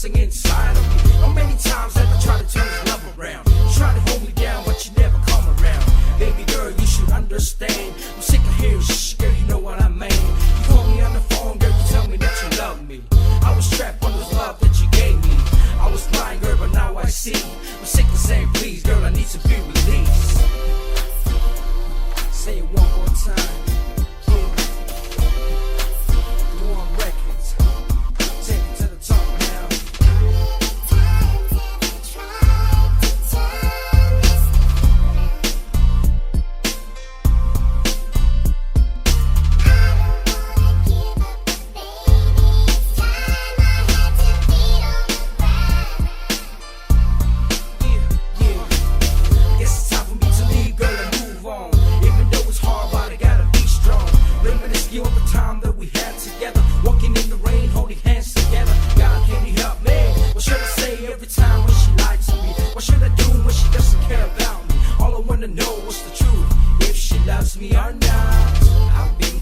Inside of me. How many times have I tried to turn this love around? You try to hold me down, but you never come around. Baby girl, you should understand. I'm sick of hearing shh, girl, you know what I mean. You call me on the phone, girl, you tell me that you love me. I was trapped on this love that you gave me. I was blind, girl, but now I see. I'm sick of saying please, girl, I need to be released. Say it one more time. Know what's the truth, if she loves me or not. I've been